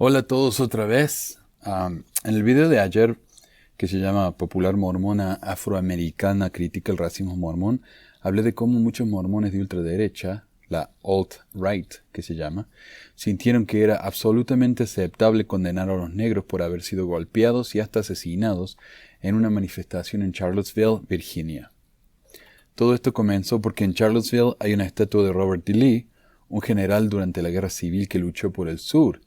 Hola a todos otra vez. En el video de ayer, que se llama Popular Mormona Afroamericana critica el racismo mormón, hablé de cómo muchos mormones de ultraderecha, la alt-right que se llama, sintieron que era absolutamente aceptable condenar a los negros por haber sido golpeados y hasta asesinados en una manifestación en Charlottesville, Virginia. Todo esto comenzó porque en Charlottesville hay una estatua de Robert E. Lee, un general durante la Guerra Civil que luchó por el sur.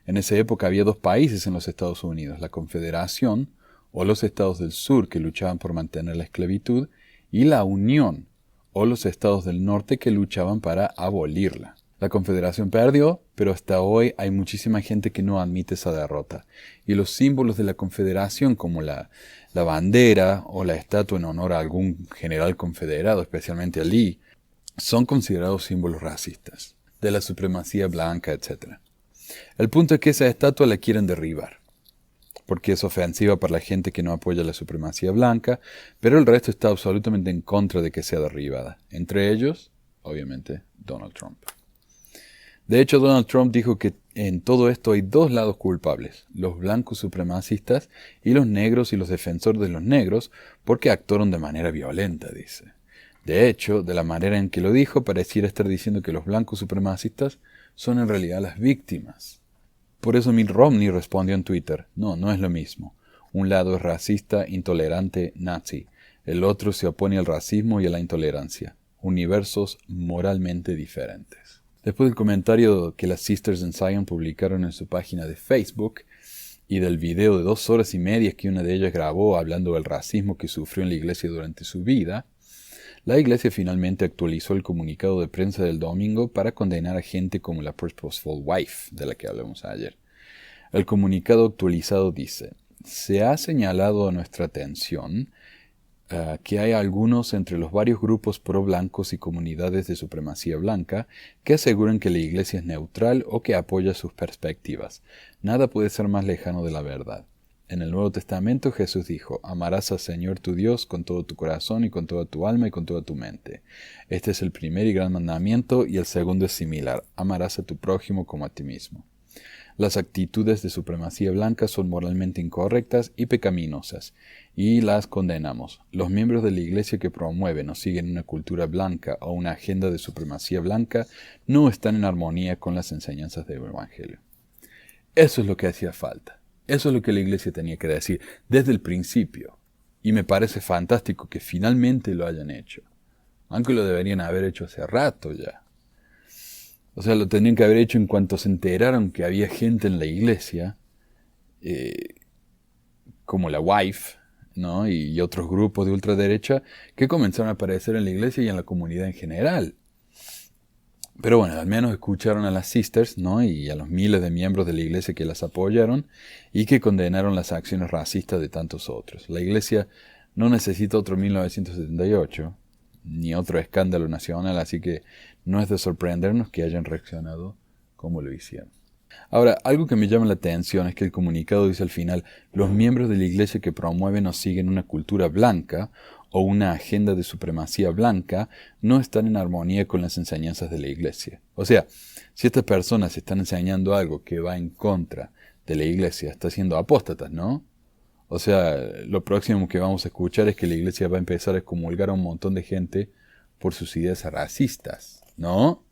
En esa época había dos países en los Estados Unidos, la Confederación, o los estados del sur que luchaban por mantener la esclavitud, y la Unión, o los estados del norte que luchaban para abolirla. La Confederación perdió, pero hasta hoy hay muchísima gente que no admite esa derrota. Y los símbolos de la Confederación, como la bandera o la estatua en honor a algún general confederado, especialmente a Lee, son considerados símbolos racistas, de la supremacía blanca, etc. El punto es que esa estatua la quieren derribar, porque es ofensiva para la gente que no apoya la supremacía blanca, pero el resto está absolutamente en contra de que sea derribada. Entre ellos, obviamente, Donald Trump. De hecho, Donald Trump dijo que en todo esto hay dos lados culpables, los blancos supremacistas y los negros y los defensores de los negros, porque actuaron de manera violenta, dice. De hecho, de la manera en que lo dijo, pareciera estar diciendo que los blancos supremacistas son en realidad las víctimas. Por eso Mitt Romney respondió en Twitter, no es lo mismo. Un lado es racista, intolerante, nazi. El otro se opone al racismo y a la intolerancia. Universos moralmente diferentes. Después del comentario que las Sisters in Zion publicaron en su página de Facebook y del video de 2 horas y media que una de ellas grabó hablando del racismo que sufrió en la iglesia durante su vida, la iglesia finalmente actualizó el comunicado de prensa del domingo para condenar a gente como la Purposeful Wife, de la que hablamos ayer. El comunicado actualizado dice: se ha señalado a nuestra atención que hay algunos entre los varios grupos pro-blancos y comunidades de supremacía blanca que aseguran que la iglesia es neutral o que apoya sus perspectivas. Nada puede ser más lejano de la verdad. En el Nuevo Testamento Jesús dijo: amarás al Señor tu Dios con todo tu corazón y con toda tu alma y con toda tu mente. Este es el primer y gran mandamiento, y el segundo es similar: amarás a tu prójimo como a ti mismo. Las actitudes de supremacía blanca son moralmente incorrectas y pecaminosas, y las condenamos. Los miembros de la iglesia que promueven o siguen una cultura blanca o una agenda de supremacía blanca no están en armonía con las enseñanzas del Evangelio. Eso es lo que hacía falta. Eso es lo que la iglesia tenía que decir desde el principio. Y me parece fantástico que finalmente lo hayan hecho. Aunque lo deberían haber hecho hace rato ya. O sea, lo tendrían que haber hecho en cuanto se enteraron que había gente en la iglesia, como la Wife, ¿no? Y otros grupos de ultraderecha, que comenzaron a aparecer en la iglesia y en la comunidad en general. Pero bueno, al menos escucharon a las Sisters, ¿no? Y a los miles de miembros de la iglesia que las apoyaron y que condenaron las acciones racistas de tantos otros. La iglesia no necesita otro 1978, ni otro escándalo nacional, así que no es de sorprendernos que hayan reaccionado como lo hicieron. Ahora, algo que me llama la atención es que el comunicado dice al final: los miembros de la iglesia que promueven o siguen una cultura blanca o una agenda de supremacía blanca no están en armonía con las enseñanzas de la iglesia. O sea, si estas personas están enseñando algo que va en contra de la iglesia, está siendo apóstatas, ¿no? O sea, lo próximo que vamos a escuchar es que la iglesia va a empezar a excomulgar a un montón de gente por sus ideas racistas, ¿no?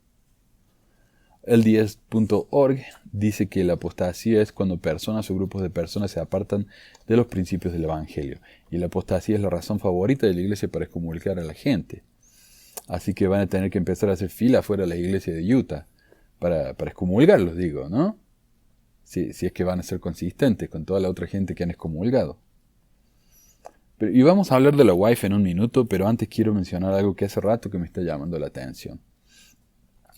El 10.org dice que la apostasía es cuando personas o grupos de personas se apartan de los principios del Evangelio. Y la apostasía es la razón favorita de la iglesia para excomulgar a la gente. Así que van a tener que empezar a hacer fila fuera de la iglesia de Utah para excomulgarlos, digo, ¿no? Si es que van a ser consistentes con toda la otra gente que han excomulgado. Y vamos a hablar de la Wife en un minuto, pero antes quiero mencionar algo que hace rato que me está llamando la atención.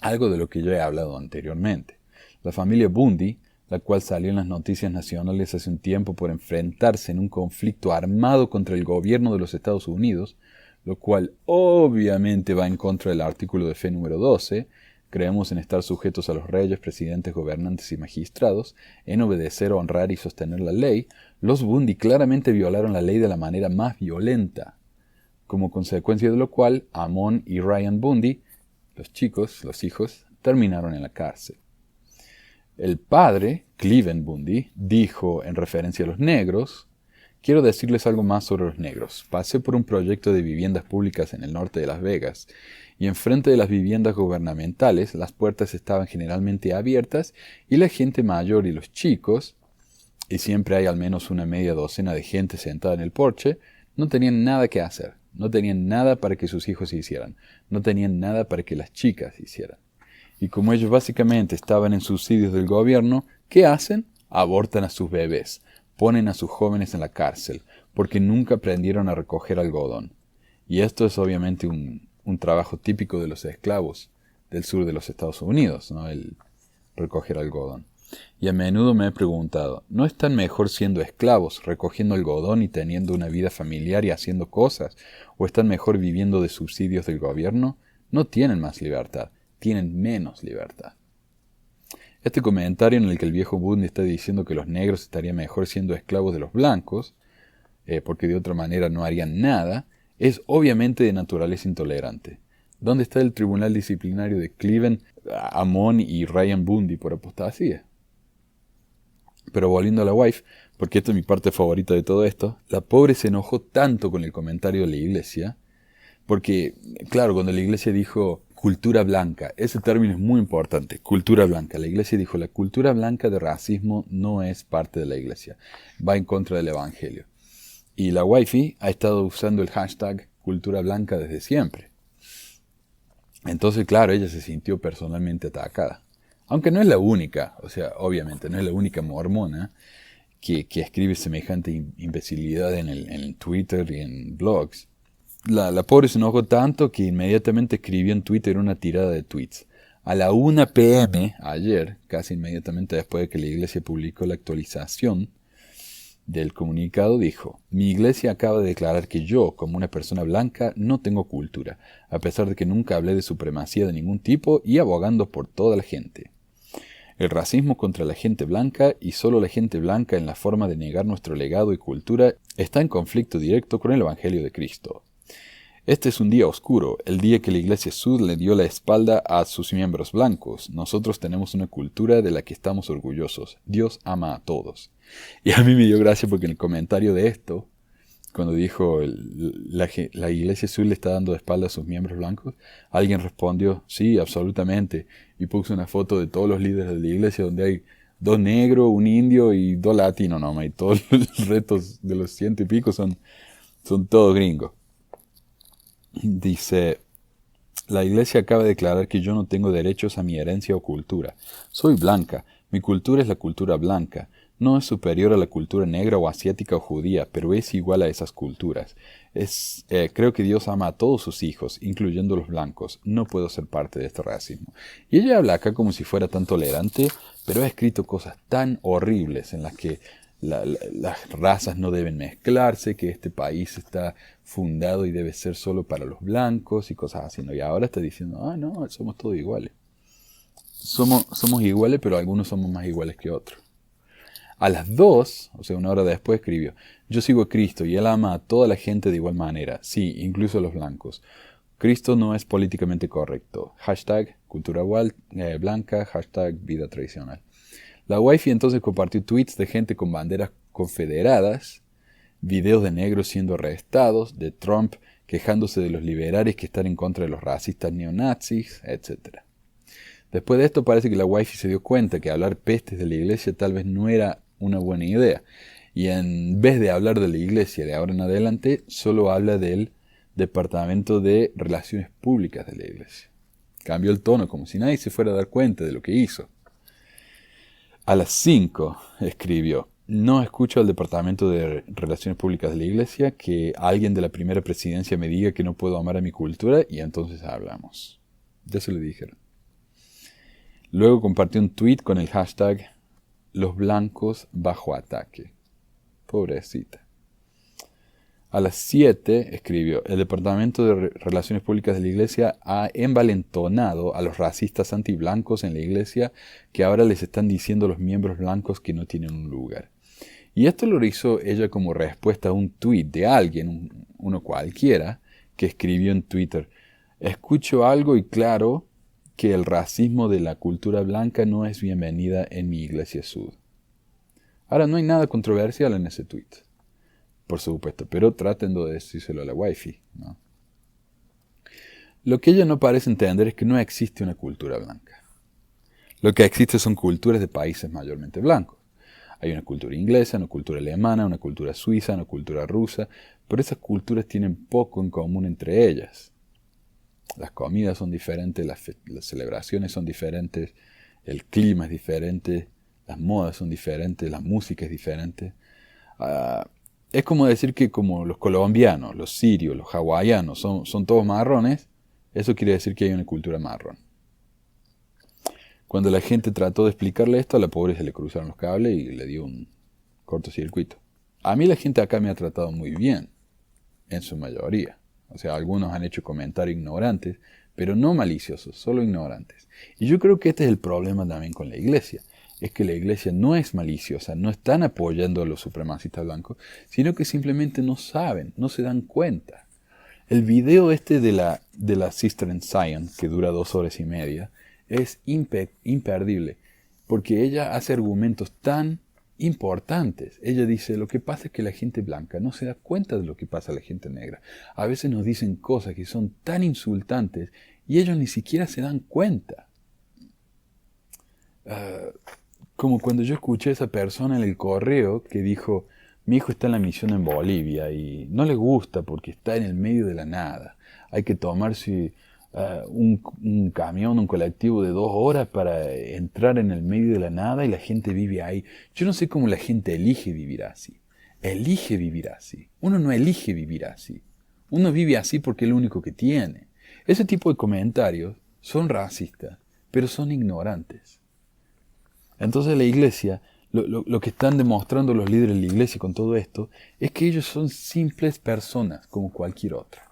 Algo de lo que yo he hablado anteriormente. La familia Bundy, la cual salió en las noticias nacionales hace un tiempo por enfrentarse en un conflicto armado contra el gobierno de los Estados Unidos, lo cual obviamente va en contra del artículo de fe número 12, creemos en estar sujetos a los reyes, presidentes, gobernantes y magistrados, en obedecer, honrar y sostener la ley. Los Bundy claramente violaron la ley de la manera más violenta, como consecuencia de lo cual Amon y Ryan Bundy, los hijos, terminaron en la cárcel. El padre, Cliven Bundy, dijo en referencia a los negros: quiero decirles algo más sobre los negros. Pasé por un proyecto de viviendas públicas en el norte de Las Vegas, y enfrente de las viviendas gubernamentales las puertas estaban generalmente abiertas y la gente mayor y los chicos, y siempre hay al menos una media docena de gente sentada en el porche, no tenían nada que hacer, no tenían nada para que sus hijos hicieran, no tenían nada para que las chicas hicieran. Y como ellos básicamente estaban en subsidios del gobierno, ¿qué hacen? Abortan a sus bebés, ponen a sus jóvenes en la cárcel, porque nunca aprendieron a recoger algodón. Y esto es obviamente un trabajo típico de los esclavos del sur de los Estados Unidos, ¿no? El recoger algodón. Y a menudo me he preguntado, ¿no están mejor siendo esclavos, recogiendo algodón y teniendo una vida familiar y haciendo cosas? ¿O están mejor viviendo de subsidios del gobierno? No tienen más libertad, tienen menos libertad. Este comentario en el que el viejo Bundy está diciendo que los negros estarían mejor siendo esclavos de los blancos, porque de otra manera no harían nada, es obviamente de naturaleza intolerante. ¿Dónde está el tribunal disciplinario de Cleveland, Amon y Ryan Bundy por apostasía? Pero volviendo a la wife, porque esta es mi parte favorita de todo esto, la pobre se enojó tanto con el comentario de la iglesia, porque, claro, cuando la iglesia dijo cultura blanca, ese término es muy importante, cultura blanca. La iglesia dijo, la cultura blanca de racismo no es parte de la iglesia, va en contra del evangelio. Y la wifey ha estado usando el hashtag cultura blanca desde siempre. Entonces, claro, ella se sintió personalmente atacada. Aunque no es la única, o sea, obviamente no es la única mormona que escribe semejante imbecilidad en el Twitter y en blogs. La pobre se enojó tanto que inmediatamente escribió en Twitter una tirada de tweets. A la 1 p.m. ayer, casi inmediatamente después de que la iglesia publicó la actualización del comunicado, dijo: mi iglesia acaba de declarar que yo, como una persona blanca, no tengo cultura, a pesar de que nunca hablé de supremacía de ningún tipo y abogando por toda la gente. El racismo contra la gente blanca, y solo la gente blanca en la forma de negar nuestro legado y cultura, está en conflicto directo con el Evangelio de Cristo. Este es un día oscuro, el día que la Iglesia Sud le dio la espalda a sus miembros blancos. Nosotros tenemos una cultura de la que estamos orgullosos. Dios ama a todos. Y a mí me dio gracia porque en el comentario de esto, cuando dijo la Iglesia Sud le está dando de espalda a sus miembros blancos, alguien respondió, sí, absolutamente, y puso una foto de todos los líderes de la iglesia donde hay 2 negros, un indio y 2 latinos, no, y todos los retos de los 100 y pico son todos gringos. Dice, la iglesia acaba de declarar que yo no tengo derechos a mi herencia o cultura. Soy blanca, mi cultura es la cultura blanca. No es superior a la cultura negra o asiática o judía, pero es igual a esas culturas. Creo que Dios ama a todos sus hijos, incluyendo los blancos. No puedo ser parte de este racismo. Y ella habla acá como si fuera tan tolerante, pero ha escrito cosas tan horribles en las que las razas no deben mezclarse, que este país está fundado y debe ser solo para los blancos y cosas así, ¿no? Y ahora está diciendo, no, somos todos iguales. Somos iguales, pero algunos somos más iguales que otros. A las 2, o sea, 1 hora después, escribió, yo sigo a Cristo y Él ama a toda la gente de igual manera, sí, incluso a los blancos. Cristo no es políticamente correcto. Hashtag cultura blanca, hashtag vida tradicional. La wifey entonces compartió tweets de gente con banderas confederadas, videos de negros siendo arrestados, de Trump quejándose de los liberales que están en contra de los racistas neonazis, etc. Después de esto parece que la wifey se dio cuenta que hablar pestes de la iglesia tal vez no era una buena idea, y en vez de hablar de la iglesia de ahora en adelante, solo habla del Departamento de Relaciones Públicas de la iglesia. Cambió el tono como si nadie se fuera a dar cuenta de lo que hizo. A las 5 escribió, no escucho al Departamento de Relaciones Públicas de la Iglesia que alguien de la primera presidencia me diga que no puedo amar a mi cultura y entonces hablamos. Ya se lo dijeron. Luego compartió un tweet con el hashtag los blancos bajo ataque. Pobrecita. A las 7 escribió, el Departamento de Relaciones Públicas de la Iglesia ha envalentonado a los racistas antiblancos en la Iglesia que ahora les están diciendo a los miembros blancos que no tienen un lugar. Y esto lo hizo ella como respuesta a un tuit de alguien, uno cualquiera, que escribió en Twitter, escucho algo y claro que el racismo de la cultura blanca no es bienvenida en mi Iglesia Sud. Ahora, no hay nada controversial en ese tweet, por supuesto, pero traten de decírselo a la wifi, ¿no? Lo que ella no parece entender es que no existe una cultura blanca. Lo que existe son culturas de países mayormente blancos. Hay una cultura inglesa, una cultura alemana, una cultura suiza, una cultura rusa, pero esas culturas tienen poco en común entre ellas. Las comidas son diferentes, las celebraciones son diferentes, el clima es diferente, las modas son diferentes, la música es diferente. Es como decir que como los colombianos, los sirios, los hawaianos son todos marrones, eso quiere decir que hay una cultura marrón. Cuando la gente trató de explicarle esto, a la pobre se le cruzaron los cables y le dio un cortocircuito. A mí la gente acá me ha tratado muy bien, en su mayoría. O sea, algunos han hecho comentarios ignorantes, pero no maliciosos, solo ignorantes. Y yo creo que este es el problema también con la iglesia. Es que la iglesia no es maliciosa, no están apoyando a los supremacistas blancos, sino que simplemente no saben, no se dan cuenta. El video este de la Sister in Zion, que dura 2 horas y media, es imperdible, porque ella hace argumentos tan importantes. Ella dice, lo que pasa es que la gente blanca no se da cuenta de lo que pasa a la gente negra. A veces nos dicen cosas que son tan insultantes y ellos ni siquiera se dan cuenta. Como cuando yo escuché a esa persona en el correo que dijo, mi hijo está en la misión en Bolivia y no le gusta porque está en el medio de la nada. Hay que tomarse un camión, un colectivo de 2 horas para entrar en el medio de la nada y la gente vive ahí. Yo no sé cómo la gente elige vivir así. Elige vivir así. Uno no elige vivir así. Uno vive así porque es lo único que tiene. Ese tipo de comentarios son racistas, pero son ignorantes. Entonces la iglesia, lo que están demostrando los líderes de la iglesia con todo esto, es que ellos son simples personas como cualquier otra.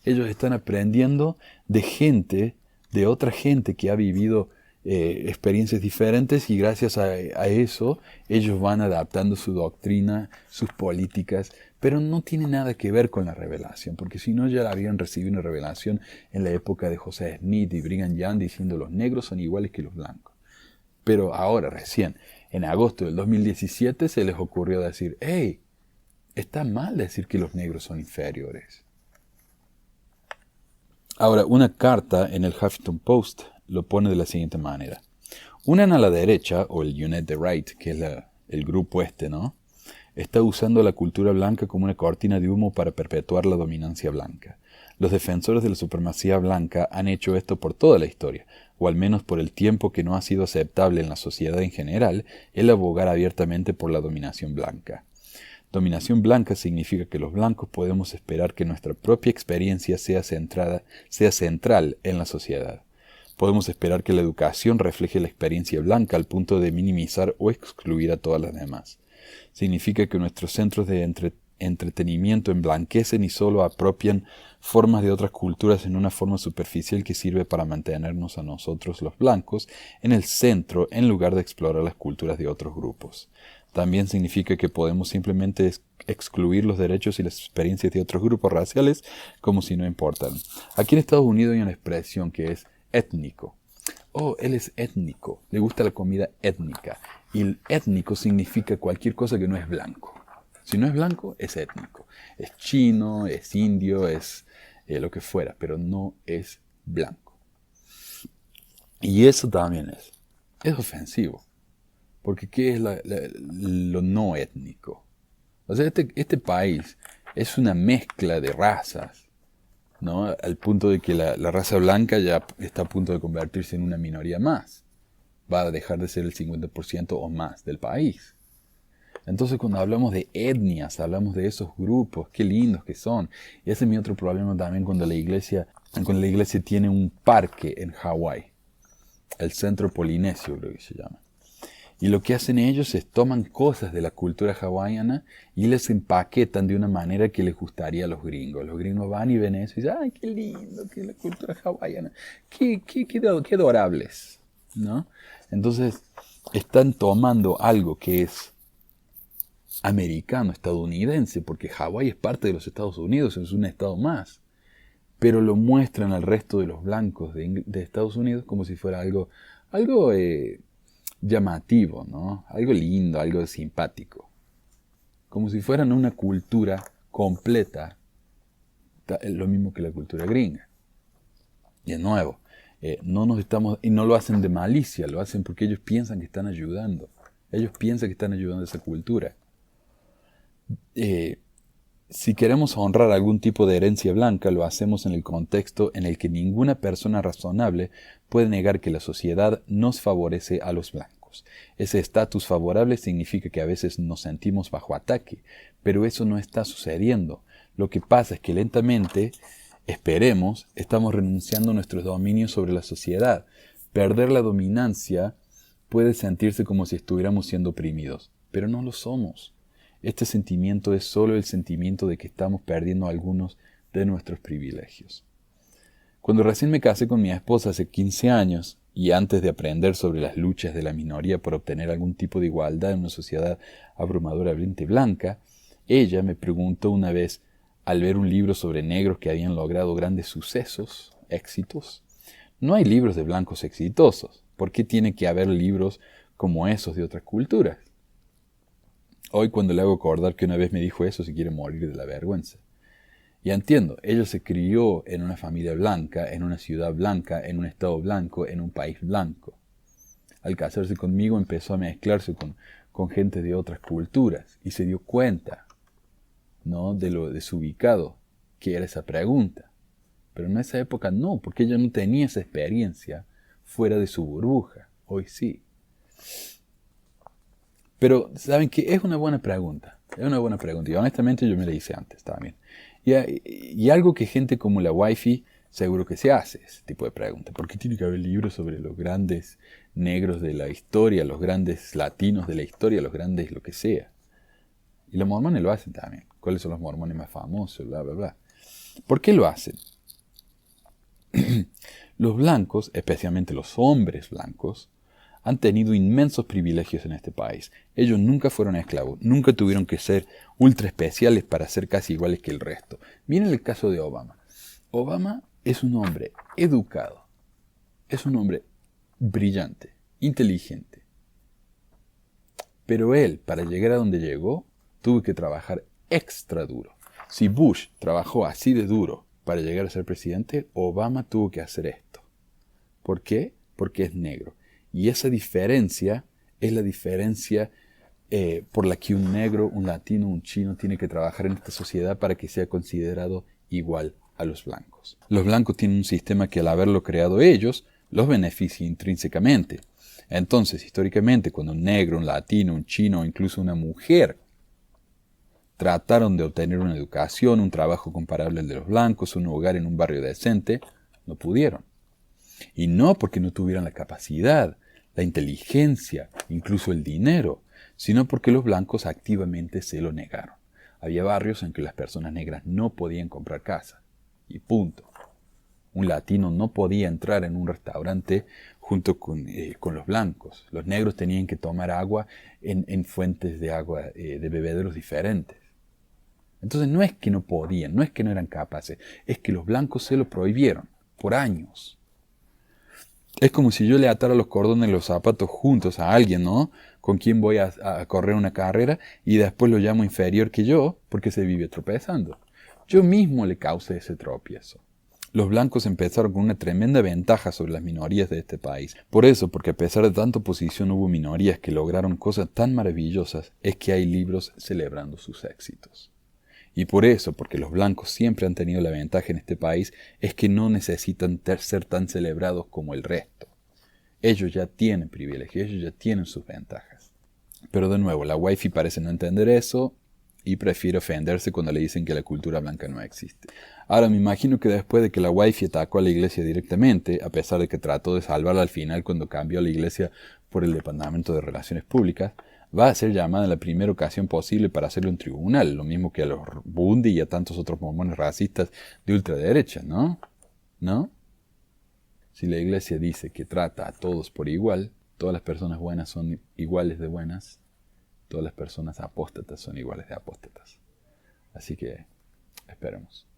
Ellos están aprendiendo de gente, de otra gente que ha vivido experiencias diferentes y gracias a eso ellos van adaptando su doctrina, sus políticas, pero no tiene nada que ver con la revelación, porque si no ya habían recibido una revelación en la época de José Smith y Brigham Young diciendo los negros son iguales que los blancos. Pero ahora, recién, en agosto del 2017, se les ocurrió decir, hey, está mal decir que los negros son inferiores. Ahora, una carta en el Huffington Post lo pone de la siguiente manera. Una a la derecha, o el Unite the Right, que es el grupo ¿no? Está usando la cultura blanca como una cortina de humo para perpetuar la dominancia blanca. Los defensores de la supremacía blanca han hecho esto por toda la historia, o al menos por el tiempo que no ha sido aceptable en la sociedad en general el abogar abiertamente por la dominación blanca. Dominación blanca significa que los blancos podemos esperar que nuestra propia experiencia sea central en la sociedad. Podemos esperar que la educación refleje la experiencia blanca al punto de minimizar o excluir a todas las demás. Significa que nuestros centros de entretenimiento emblanquecen y solo apropian formas de otras culturas en una forma superficial que sirve para mantenernos a nosotros los blancos en el centro en lugar de explorar las culturas de otros grupos. También significa que podemos simplemente excluir los derechos y las experiencias de otros grupos raciales como si no importan. Aquí en Estados Unidos hay una expresión que es étnico. Oh, él es étnico, le gusta la comida étnica. Y el étnico significa cualquier cosa que no es blanco. Si no es blanco, es étnico. Es chino, es indio, es lo que fuera, pero no es blanco. Y eso también es ofensivo. Porque ¿qué es lo no étnico? O sea, este país es una mezcla de razas, ¿no? Al punto de que la raza blanca ya está a punto de convertirse en una minoría más. Va a dejar de ser el 50% o más del país. Entonces cuando hablamos de etnias, hablamos de esos grupos, qué lindos que son. Y ese es mi otro problema también cuando la iglesia tiene un parque en Hawái. El Centro Polinesio creo que se llama. Y lo que hacen ellos es toman cosas de la cultura hawaiana y les empaquetan de una manera que les gustaría a los gringos. Los gringos van y ven eso y dicen, ¡ay, qué lindo que es la cultura hawaiana! ¡Qué adorables! ¿No? Entonces, están tomando algo que es americano, estadounidense, porque Hawái es parte de los Estados Unidos, es un estado más. Pero lo muestran al resto de los blancos de Estados Unidos como si fuera algo llamativo, ¿no? Algo lindo, algo simpático. Como si fueran una cultura completa, lo mismo que la cultura gringa. Y de nuevo, y no lo hacen de malicia, lo hacen porque ellos piensan que están ayudando. Ellos piensan que están ayudando a esa cultura. Si queremos honrar algún tipo de herencia blanca, lo hacemos en el contexto en el que ninguna persona razonable puede negar que la sociedad nos favorece a los blancos. Ese estatus favorable significa que a veces nos sentimos bajo ataque, pero eso no está sucediendo. Lo que pasa es que lentamente, esperemos, estamos renunciando a nuestros dominios sobre la sociedad. Perder la dominancia puede sentirse como si estuviéramos siendo oprimidos, pero no lo somos. Este sentimiento es solo el sentimiento de que estamos perdiendo algunos de nuestros privilegios. Cuando recién me casé con mi esposa hace 15 años, y antes de aprender sobre las luchas de la minoría por obtener algún tipo de igualdad en una sociedad abrumadoramente blanca, ella me preguntó una vez, al ver un libro sobre negros que habían logrado grandes sucesos, éxitos, no hay libros de blancos exitosos. ¿Por qué tiene que haber libros como esos de otras culturas? Hoy cuando le hago acordar que una vez me dijo eso, se quiere morir de la vergüenza. Y entiendo, ella se crió en una familia blanca, en una ciudad blanca, en un estado blanco, en un país blanco. Al casarse conmigo empezó a mezclarse con gente de otras culturas y se dio cuenta, ¿no?, de lo desubicado que era esa pregunta. Pero en esa época no, porque ella no tenía esa experiencia fuera de su burbuja. Hoy sí. Pero, ¿saben qué? Es una buena pregunta. Es una buena pregunta. Y honestamente yo me la hice antes también. Y algo que gente como la Wi-Fi seguro que se hace, ese tipo de pregunta. ¿Por qué tiene que haber libros sobre los grandes negros de la historia, los grandes latinos de la historia, los grandes lo que sea? Y los mormones lo hacen también. ¿Cuáles son los mormones más famosos? Bla, bla, bla. ¿Por qué lo hacen? Los blancos, especialmente los hombres blancos, han tenido inmensos privilegios en este país. Ellos nunca fueron esclavos, nunca tuvieron que ser ultra especiales para ser casi iguales que el resto. Miren el caso de Obama. Obama es un hombre educado, es un hombre brillante, inteligente. Pero él, para llegar a donde llegó, tuvo que trabajar extra duro. Si Bush trabajó así de duro para llegar a ser presidente, Obama tuvo que hacer esto. ¿Por qué? Porque es negro. Y esa diferencia es la diferencia por la que un negro, un latino, un chino tiene que trabajar en esta sociedad para que sea considerado igual a los blancos. Los blancos tienen un sistema que al haberlo creado ellos, los beneficia intrínsecamente. Entonces, históricamente, cuando un negro, un latino, un chino o incluso una mujer trataron de obtener una educación, un trabajo comparable al de los blancos, un hogar en un barrio decente, no pudieron. Y no porque no tuvieran la capacidad, la inteligencia, incluso el dinero, sino porque los blancos activamente se lo negaron. Había barrios en que las personas negras no podían comprar casa. Y punto. Un latino no podía entrar en un restaurante junto con los blancos. Los negros tenían que tomar agua en fuentes de agua de bebederos diferentes. Entonces no es que no podían, no es que no eran capaces, es que los blancos se lo prohibieron por años. Es como si yo le atara los cordones de los zapatos juntos a alguien, ¿no? Con quien voy a correr una carrera y después lo llamo inferior que yo porque se vive tropezando. Yo mismo le causé ese tropiezo. Los blancos empezaron con una tremenda ventaja sobre las minorías de este país. Por eso, porque a pesar de tanta oposición hubo minorías que lograron cosas tan maravillosas, es que hay libros celebrando sus éxitos. Y por eso, porque los blancos siempre han tenido la ventaja en este país, es que no necesitan ser tan celebrados como el resto. Ellos ya tienen privilegios, ellos ya tienen sus ventajas. Pero de nuevo, la Wi-Fi parece no entender eso y prefiere ofenderse cuando le dicen que la cultura blanca no existe. Ahora, me imagino que después de que la Wi-Fi atacó a la iglesia directamente, a pesar de que trató de salvarla al final cuando cambió a la iglesia por el Departamento de Relaciones Públicas, va a ser llamada en la primera ocasión posible para hacerle un tribunal, lo mismo que a los Bundy y a tantos otros mormones racistas de ultraderecha, ¿no? ¿No? Si la iglesia dice que trata a todos por igual, todas las personas buenas son iguales de buenas, todas las personas apóstatas son iguales de apóstatas. Así que esperemos.